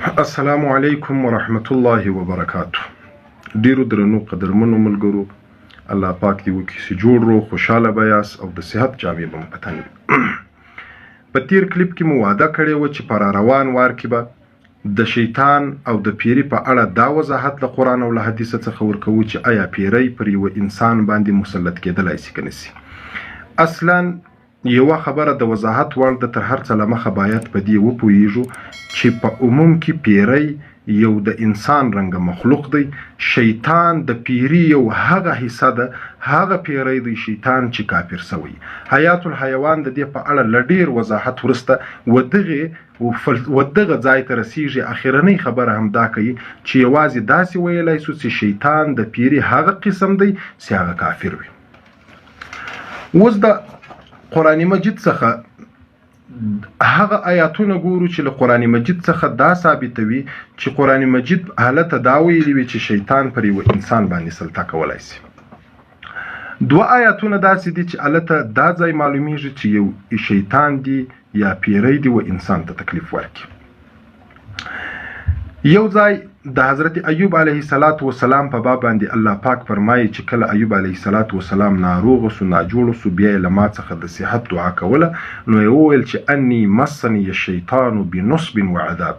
السلام علیکم ورحمت الله وبرکاته. ډیرو درنو قدرمنو ملګرو، الله پاک دې وکړي چې جوړ رو خوشاله به یاست او د صحت جامې به مو په تن وي. په تیر کلیپ کې مو وعده کړې وه چې په روان وار کې به د شیطان او د پیري په اړه دا وضاحت له قرآن او له حدیث څخه ورکوو چې آیا پیری پر یوه انسان باندې مسلط کېدلی شي که نه شي. اصلا یوه خبره د وضاحت وړ ده، تر هر څه له مخه باید په دې وپوهیږو چې په عموم کې پیری یو د انسان رنګه مخلوق دی. شیطان د پیری یو هغه حصه ده، هغه پیری دی شیطان چې کافر سوی. حیات الحیوان د دې په اړه له ډیر وضاحت وروسته ودغه ځای ته رسیږي. اخرنۍ خبره هم دا کوي چې یوازې داسې ویلی سو چې شیطان د پیری هغه قسم دی چې هغه کافر وي. اوس د قرآن مجید څخه هغه آیاتونه ګورو چې له قرآن مجید څخه دا ثابتوي چې قرآن مجید حالته دا ویلي وي چې شیطان پر یو انسان باندې سلطه کولی شي. دوه آیاتونه داسې دي چې هلته دا ځای معلومیږي چې یو شیطان دی یا پیری دی و انسان ته تکلیف ورکړي. یو ځای د حضرت ایوب علیه السلام په باب باندې الله پاک فرمایي چې کله ایوب علیه السلام ناروغ سو، ناجوړ سو، بیا یې له ما څخه د صحت دعا کوله، نو یې وویل چې انی مسنی الشیطان بنصب وعذاب،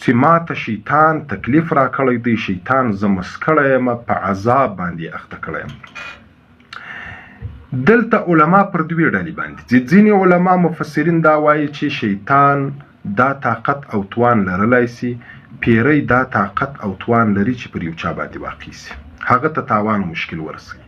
چې ما ته شیطان تکلیف را کړی دی، شیطان زه مس کړی یم، په عذاب باندې اخته کړی یم. دلته علما پر دوی ډلې باندې، ځینې علما مفسرین دا وایي چې شیطان دا طاقت او توان لرلی سي، پیری دا طاقت او توان لري چې پر یو چا باندې واقع سي، هغه ته تاوان مشکل ورسوي.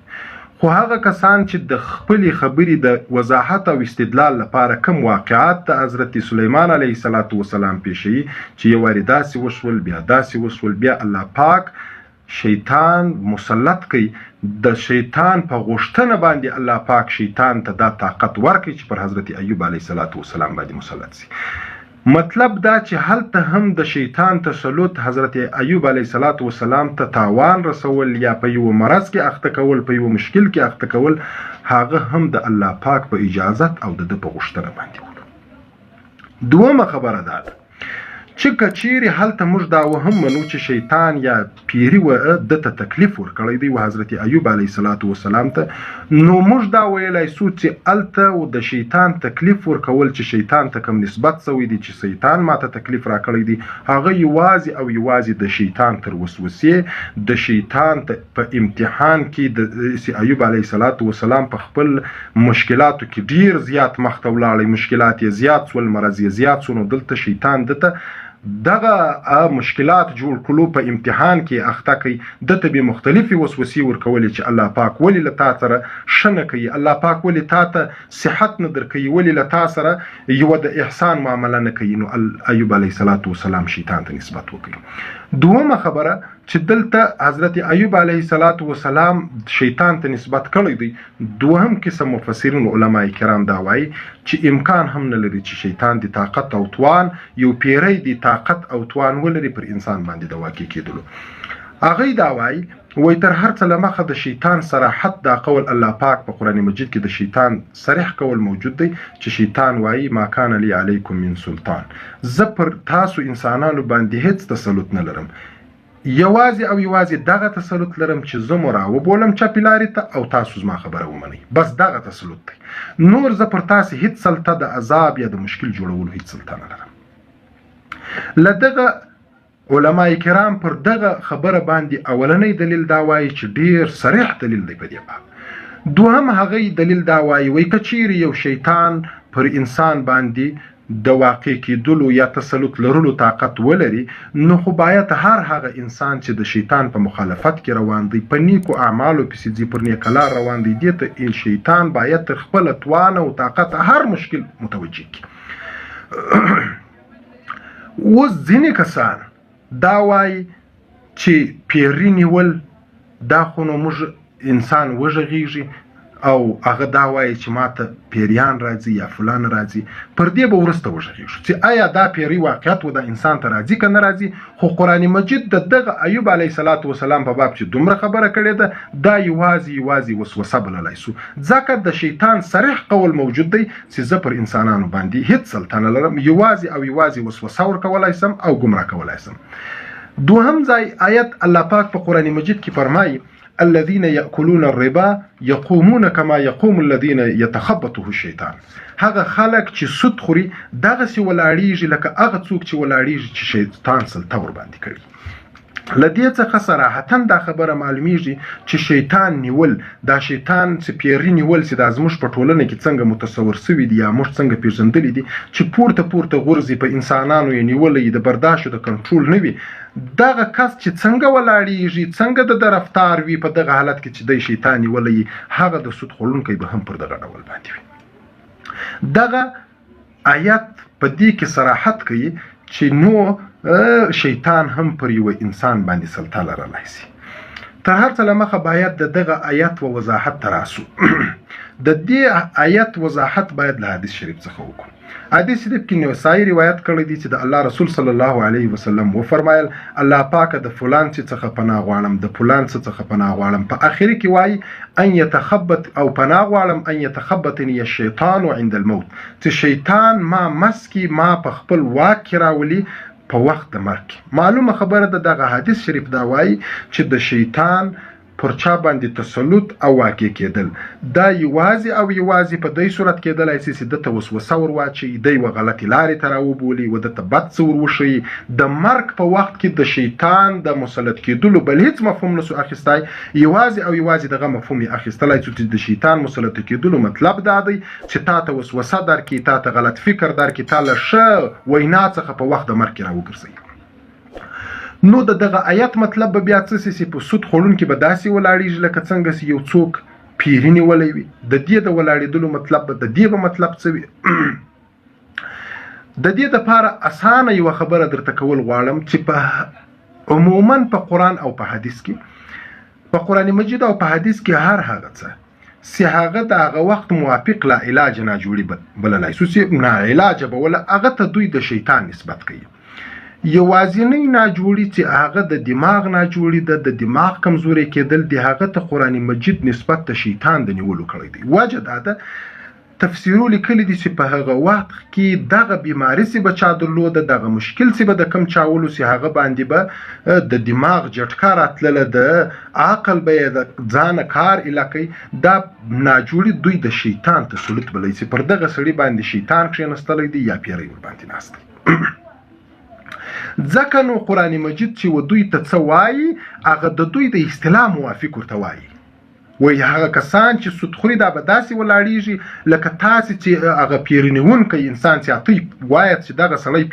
خو هغه کسان چې د خپلې خبرې د وضاحت او استدلال لپاره کم واقعات د حضرت سلیمان علیه السلام پیښوي چې یو وارې داسې وشول، بیا داسې وشول، بیا الله پاک شیطان مسلط کوي. د شیطان په غوښتنه باندې الله پاک شیطان ته دا طاقت ورکوي چې پر حضرت ایوب علیه السلام باندې مسلط سي. مطلب دا چې هلته هم د شیطان تسلط حضرت ایوب علیه السلام ته تاوان رسول یا په یو مرض کې اخته کول، په یو مشکل کې اخته کول، هغه هم د الله پاک په اجازت او د په غوښتنه باندې وکړو. دومه خبره دا ده چې که چیرې هلته موږ دا وهم منو چې شیطان یا پیری ده ته تکلیف ورکړی دی و حضرت ایوب علیه السلام ته، نو موږ دا ویلی سو چې هلته د شیطان تکلیف ورکول چې شیطان ته کوم نسبت سوی دی، چې شیطان ما ته تکلیف را کړی دی، هغه یوازې او یوازې د شیطان تر وسوسې، د شیطان په امتحان کې د ایوب علیه السلام په خپل مشکلاتو کې ډیر زیات مخته ولاړی، مشکلات یې زیات سول، مرض یې زیات سو، نو دلته شیطان دته دغه مشکلات جوړ کړو، په امتحان کې اخته کوي، دته به مختلفې وسوسې ورکولې چې الله پاک ولې له تا سره ښه نه کوي، الله پاک ولې تا ته صحت نه درکوي، ولې له تا سره یوه د احسان معامله نه کوي. نو ایوب علیه السلام شیطان ته نسبت وکړي. دومه خبره چې دلته حضرت ایوب علیه السلام شیطان ته نسبت کړی دی، دوهم قسم مفسرین علما کرام دا وایي چې امکان هم نه لري چې شیطان د طاقت او توان، یو پیری د طاقت او توان ولري پر انسان باندې د واقع کېدلو. هغوی دا وایي تر هر څه له مخه د شیطان صراحت دا قول الله پاک په قرآن مجید کې د شیطان صریح قول موجود دی چې شیطان وایي ما کان لی علیکم من سلطان، زه پر تاسو انسانانو باندې هیڅ تسلط نه لرم، یوازې او یوازې دغه تسلط لرم چې زه مو راوبولم چپې لارې ته او تاسو زما خبره ومنئ، بس دغه تسلط دی. نور زه پر تاسې هیڅ سلطه د عذاب یا د مشکل جوړولو هیڅ سلطه نه لرم. له دغه علما کرام پر دغه خبره باندې اولنی دلیل دا وایي چې ډیر صریح دلیل دی په دې باب. دوهم هغه دلیل دا وایي که چیرې یو شیطان پر انسان باندې د واقع کېدلو یا تسلط لرلو طاقت ولري، نو خو باید هر هغه انسان چې د شیطان په مخالفت کې روان دی، په نیکو اعمالو پسې ځي، پر نیکه لار روان دی، دې ته شیطان باید تر خپله توان او طاقت هر مشکل متوجه کړي. اوس ځینې کسان دا وایي چې پیری نیول دا خو نو موږ انسان وږغیږي او هغه دا وایي چې ماته پیریان راځي یا فلان راځي، پر دې به وروسته وغږېږو چې آیا دا پیری واقعیت و د انسان ته راځي که نه راځي. خو قرآن مجید د دغه ایوب علیه السلام په باب چې دومره خبره کړې ده، دا یوازې وسوسه بللی سو، ځکه د شیطان صریح قول موجود دی چې زه پر انسانانو باندې هیڅ سلطنه لرم، یوازې وسوسه ورکولی سم او ګمراه کولی سم. دوهم ځای آیت الله پاک په قرآن مجید کې فرمایي الذين يأكلون الربا يقومون كما يقوم الذين يتخبطه الشيطان. هغه خلق چې سود خوري دغسې ولاړیږي لکه هغه څوک چې ولاړیږي چې شیطان سلطه ور باندې کړي. له دې څخه صراحتا دا خبره معلومیږي چې شیطان نیول، دا شیطان چې پیری نیول چې دا زموږ په ټولنه کې څنګه متصور سوي دي یا موږ څنګه پیژندلی دي چې پورته غورځي په انسانانو یې نیولی د برداشت او د کنټرول نه وي، دغه کس چې څنګه ولاړیږي، څنګه د رفتار وي په دغه حالت کې چې د شیطان نیولی، هغه د سود خوړونکی به هم پر دغه ډول باندې وي. دغه آیت په دې کې صراحت کوي چې نو شیطان هم پر یو انسان باندې سلطه لرلی شي. تر هر څه له مخه باید د دغه آیت و وضاحت ته راسو. د دې آیت وضاحت باید له حدیث شریف څخه وکړو. حدیث شریف کې نسائی روایت کړی دی چې د الله رسول صلی الله علیه وسلم وفرمایل الله پاک د فلان څخه پناه غواړم، د فلان څخه پناه غواړم، په اخر کې وایي ان يتخبط او پناه غواړم ان يتخبطني الشیطان عند الموت، چې شیطان ما مسکی، ما په خپل واک کې راولي په وخت د مرګ. معلومه خبره ده دغه حدیث شریف دا وایي چې د شیطان پر چا باندې تسلط او واقع کېدل دا یوازې په دې صورت کېدلی شي چې دته وسوسه ور واچوي، دی و غلطې لارې ته راوبولي، و دته بد څه ور وښیي. د مرګ په وخت کې د شیطان د مسلط کېدلو بل هیڅ مفهوم نسو اخیستی، یوازې دغه مفهوم یې اخیستلی چې د شیطان مسلط کېدلو مطلب دا دی چې تا ته وسوسه درکړي، تا ته غلط فکر درکړي، تا له ښه وینا څخه په وخت د مرګ کې راوګرځوي. نو دغه آیت مطلب به بیا څه سي په سود خوړونکي به داسې ولاړیږي لکه څنګه چې یو څوک پیری نیولی وي. د دې د ولاړېدلو مطلب به د دې به مطلب څه وي؟ د دې دپاره اسانه یوه خبره درته کول غواړم چې په عموما په قرآن او په حدیث کې، په قرآن مجید او په حدیث کې هر هغه څه چې هغه د هغه وخت موافق لا علاج ناجوړي بللی سو چې ناعلاجه به وله هغه ته دوی د شیطان نسبت کوي. یوازینی ناجوړي چې هغه د دماغ ناجوړي ده، د دماغ کمزوري کېدل دی، هغه ته قرآن مجید نسبت د شیطان د نیولو کړی دی. وجه دا ده تفسیرو لیکلی دي چې په هغه وخت کې دغه بیماري چې به چا درلوده، دغه مشکل چې به د کم چاولو چې هغه باندې به د دماغ جټکا راتلله، د عقل به یې د ځانه کار علاقی، دا ناجوړي دوی د شیطان تسلط بلی چې پر دغه سړي باندې شیطان کښېنستلی دی یا پیری ور باندې ناست دی. ځکه نو قرآن مجید چې و دوی ته څه وایي هغه د دوی د اصطلاح موافق ورته وایي. وایي هغه کسان چې سود خوري دا به داسې ولاړیږي لکه تاسې چې هغه پیری نیونکی انسان چې اتی وایي چې دغه سړی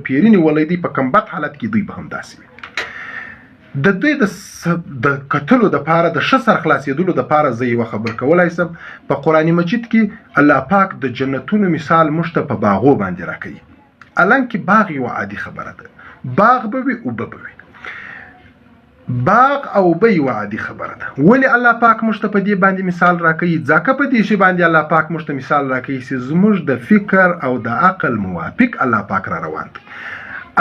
پیری نیولی دی په کم بد حالت کې دوی به هم داسې وي. د دوی د کتلو دپاره د ښه سرخلاصېدلو دپاره زه یوه خبر کولی سم. په قرآن مجید کې الله پاک د جنتونو مثال موږ ته په باغو باندې راکوي. الان کې باغ یو عادي خبره ده، باغ به وي اوبه به وي، باغ او اوبه یو عادي خبره ده. ولې الله پاک موږ ته په دې باندې مثال راکوي؟ ځکه په دې شی باندې الله پاک موږ ته مثال راکوي چې زموږ د فکر او د عقل موافق الله پاک را روان دی.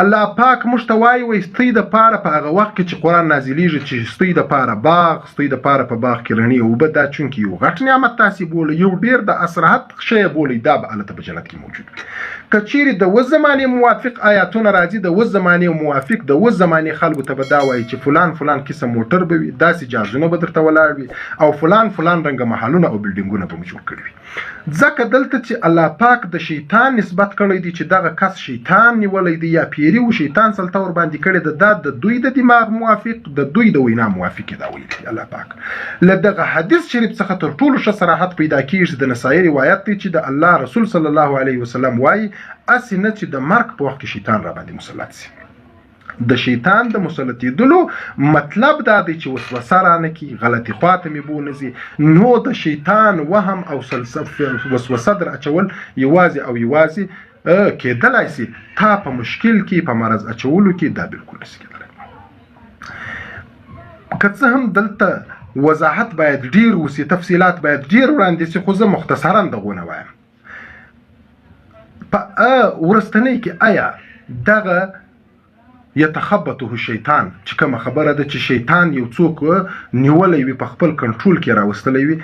الله پاک موږ ته وایي ستوی د پاره په هغه وخت کې چې قرآن نازلیږي چې ستوی د پاره باغ، ستوی د پاره په باغ کې رڼې اوبه، دا چونکې یو غټ نعمت تاسې بولئ، یو ډېر د اسرحت شی بولئ، دا به هلته په جنت کې موجود وي. که چیرې د اوس زمانې موافق آیاتونه راځي، د اوس زمانې موافق د اوس زمانې خلکو ته به دا وایي چې فلان قسم موټر به وي، داسې جهازونه به درته ولاړ وي او فلان رنګه محلونه او بلډینګونه به مو جوړ کړي وي. ځکه دلته چې الله پاک د شیطان نسبت کړی دی چې دغه کس شیطان نیولی دی یا پیری و شیطان سلطه ور باندې کړی ده، دا د دوی د دماغ موافق، د دوی د وینا موافق دا ویلي الله پاک. له دغه حدیث شریف څخه تر ټولو ښه صراحت پیدا کېږي د نسائی روایت دی چې د الله رسول صلی الله علیه وسلم وایي اسې نه چې د مرګ په وخت کې شیطان را باندې مسلط شي. د شیطان د مسلطېدلو مطلب دا دی چې وسوسه رانه کي، غلطي خواته مې بونځي. نو د شیطان وهم او وسوسه در اچول یوازې کېدلی شي تا په مشکل کې، په مرض اچولو کې دا بالکل نشي کېدلی. که څه هم دلته وضاحت باید ډیر وسی، تفصيلات باید ډیر وړاندې شي، خو زه مختصرا دغونه وایم. په ورستنی کې آیا دغه یتخبطه الشیطان چې کومه خبره ده چې شیطان یو څوک نیولې وي په خپل کنټرول کې راوستلې وي،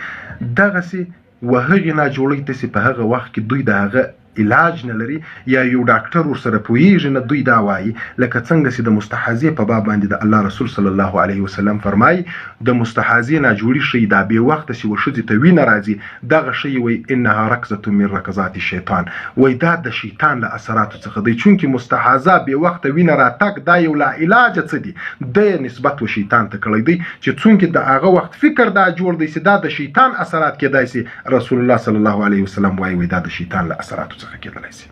دغسې وهغې ناجوړۍ تاسې په هغه وخت کې دوی د هغه علاج نه لري یا یو ډاکټر ورسره پوهیږي نه، دوی دا وایي لکه څنګه چې د مستحاضې په باب باندې د الله رسول صلی الله علیه وسلم فرمایي د مستحاضې ناجوړي شی دا بې وخته چې و ښځې ته وینه راځي، دغه شی وایي انها رکزة من رکزات الشیطان، وایي دا د شیطان له اثراتو څخه دی. چونکې مستحاضه بې وخته وینه راتګ دا یو لا علاجه څه دي، د نسبت و شیطان ته کړی دی چې څونکې د هغه وخت فکر دا جوړ دی چې دا د شیطان اثرات کېدای سي. رسول الله صلی الله علیه وسلم وایي دا د شیطان له اثراتو څخه کېدلی سي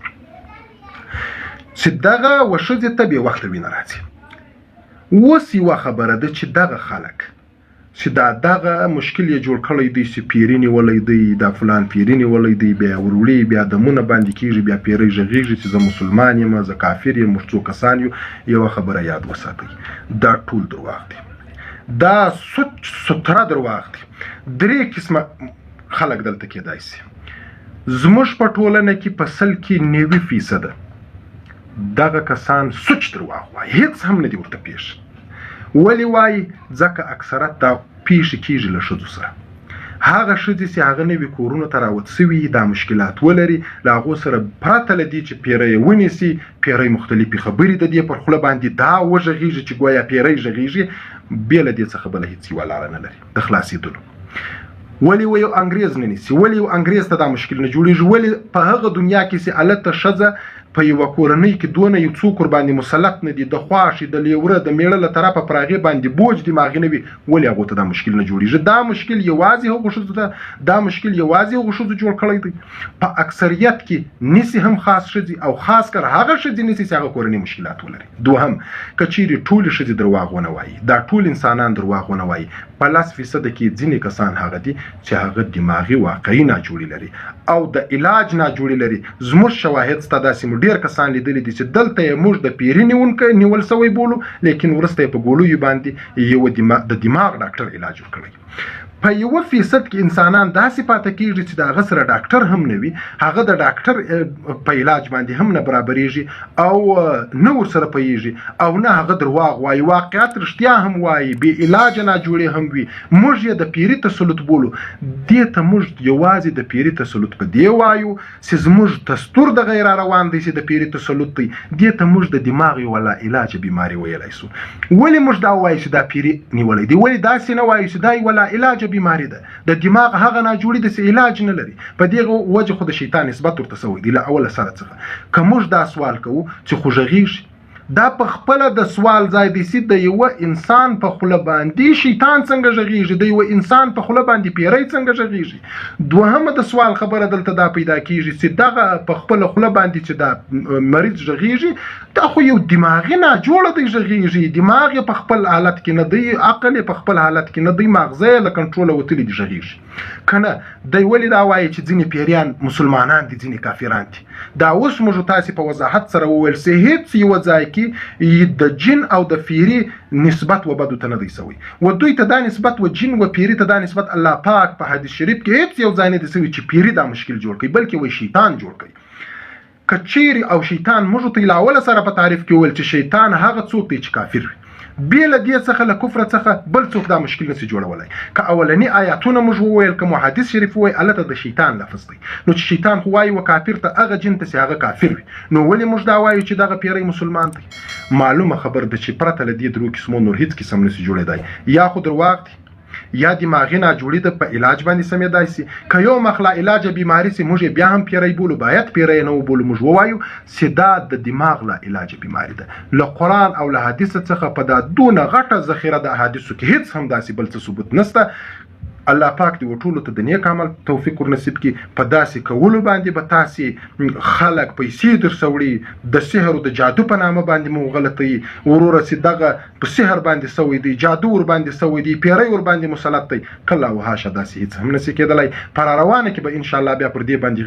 چې دغه و ښځې ته بې وخته وینه راځي. اوس یوه خبره ده چې دغه خلک چې دغه مشکل یې جوړ کړی دی چې پیري نیولی دی، دا فلان پیري نیولی دی، بیا وروړي، بیا دمونه باندې کېږي، بیا پیرۍ غږېږي چې زه مسلمان یم، زه کافر یم، موږ څو کسان یو. یوه خبره یاد وساتئ، دا ټول درواغ دی، دا ستره درواغ دی. درې قسمه خلک دلته کېدای سي. زموږ په ټولنه کې په 90% دغه کسان سوچ درواغ وایي، هیڅ هم نه دي ورته پیښ. ولې وایي؟ ځکه اکثرت دا پیښې کېږي له ښځو سره. هغه ښځې چې هغه نوي کورونو ته راوت سوي، دا مشکلات ولري، له هغو سره پرته له دې چې پیری یې ونیسي، پیری مختلفې خبرې د دې پر خوله باندې دا وغږېږي چې ګویا پیری غږېږي، بې له دې څخه بله هېڅ یوه لاره نه لري د خلاصېدلو. ولی و یو انګریز نه نیسي، ولی یو انګریز ته دا مشکل نه جوړېږي، ولی په هغه دنیا کې چې هلته ښځه په یوه کورنۍ کې دونه یو څوک ورباندې مسلط نه دي، د خواښې د لیوره د میړه له طرفه پر هغې باندې بوج دماغي نه وي، ولې هغو ته دا مشکل نه جوړېږي؟ دا مشکل یوازې هغو ښځو ته، دا مشکل یوازې هغو ښځو جوړ کړی دی. په اکثریت کې نیسي هم خاص ښځې، او خاص کر هغه ښځې نیسي چې هغه کورنۍ مشکلات ولري. دوهم، که چیرې ټولې ښځې درواغ ونه وایي، دا ټول انسانان درواغ ونه وایي، په 10% کې ځینې کسان هغه دي چې هغه دماغي واقعي ناجوړي لري او د علاج ناجوړي لري. زموږ شواهد سته داسې مو ډېر کسان لیدلي دي چې دلته یې موږ د پیري نیول سوی بولو، لیکن وروسته یې په ګولویو باندې یو د دماغ ډاکټر علاج ورکړی. په 1% کې انسانان داسې پاتې کېږي چې د هغه سره ډاکټر هم نه وي، هغه د ډاکټر په علاج باندې هم نه برابرېږي او نه ورسره پوهېږي، او نه هغه درواغ وایي، واقعیت رښتیا هم وایي، بې علاجه ناجوړې هم وي. موږ یې د پیري تسلط بولو. دې ته موږ یوازې د پیري تسلط په دې وایو چې زموږ دستور د غیر روان دی چې د پیري تسلط دی. دې ته موږ د دماغ یو لا علاجه بیماري ویلی سو. ولې موږ دا وایو چې دا پیري نیولی دی؟ ولې داسې نه وایو چې دا یوه لا علاجه بیماری ده؟ د دماغ هغه ناجوړي د علاج نه لري. په دغه وجه خو د شیطان نسبت ورته سوی دی له اوله سره څخه. که موږ دا سوال کوو چې خو غږېږي، دا په خپله د سوال ځای دی چې د یوه انسان په خوله باندې شیطان څنګه غږېږي، د یوه انسان په خوله باندې پیری څنګه غږېږي. دوهمه د سوال خبره دلته دا پیدا کېږي چې دغه په خپله خوله باندې چې دا مریض غږېږي، دا خو یو دماغي ناجوړه دی غږېږي، دماغ یې په خپل حالت کې نه دی، عقل یې په خپل حالت کې نه دی، ماغزه یې له کنټروله وتلي دي غږېږي. که نه دی ولې دا وایي چې ځینې پیریان مسلمانان دي، ځینې کافران دي؟ دا اوس موږ تاسې په وضاحت سره وویل چې هېڅ یوه ځای کې د جن او د پیري نسبت و بدو ته نه دی سوی، و دوی ته دا نسبت و جن و پیري ته دا نسبت الله پاک په حدیث شریف کې هېڅ یو ځای نه دی سوی چې پیري دا مشکل جوړ کړي، بلکې وایي شیطان جوړ کړي. که چیرې او شیطان موږ ته له اوله سره په تعریف کې وویل چې شیطان هغه څوک دی چې کافر وي، بې له دې څخه له کفر څخه بل څوک دا مشکل نشي جوړولی. که اولني آیاتونه موږ وویل، که حدیث شریف ووایي، هلته د شیطان لفظ دی، نو چې شیطان خو وایي و کافر ته هغه جن ته چې هغه کافر وي، نو ولې موږ دا وایو چې دغه پیری مسلمان دی؟ معلومه خبر ده چې پرته له دې درو قسمو نور هېڅ قسم نشي جوړېدی. یا خو درواغ دی، یا دماغي ناجوړي ده په علاج باندې سمېدای سي. که یو مخ لا علاجه بیماري سي، موږ بیا هم پیری بولو، باید پیری نه وبولو، موږ ووایو چې دا د دماغ لا علاجه بیماري ده. له قرآن او له حدیث څخه په دا دونه غټه ذخیره د احادیثو کې هېڅ هم داسې بل څه ثبوت نشته الله پاک دې ټولو ته د نیک عمل توفیق ورنصیب کړي. په داسې کولو باندې به تاسې خلک پیسې درسوړي د سحر او د جادو په نامه باندې مو غلطوي وروره چې دغه په سحر باندې سوی دی، جادو ور باندې سوی دی، پیری ور باندې مسلط دی. کله او هاشه داسې هیڅ هم نشي کېدلی. پر روانه کې به ان شاء الله بیا پر دې باندې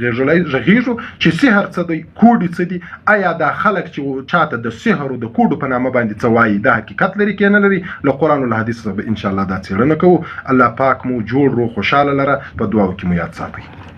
غږیږو چې سحر څه دی، کوډي څه دي، آیا دا خلک چې چاته د سحر او د کوډو په نامه باندې څه وایي دا حقیقت لري کې نه لري. له قرآن او حدیث څخه به ان شاء الله دا څېړنه کوو. الله پاک مو جوړ روغ خوشاله لره. په دعاو کې مو یاد ساتئ.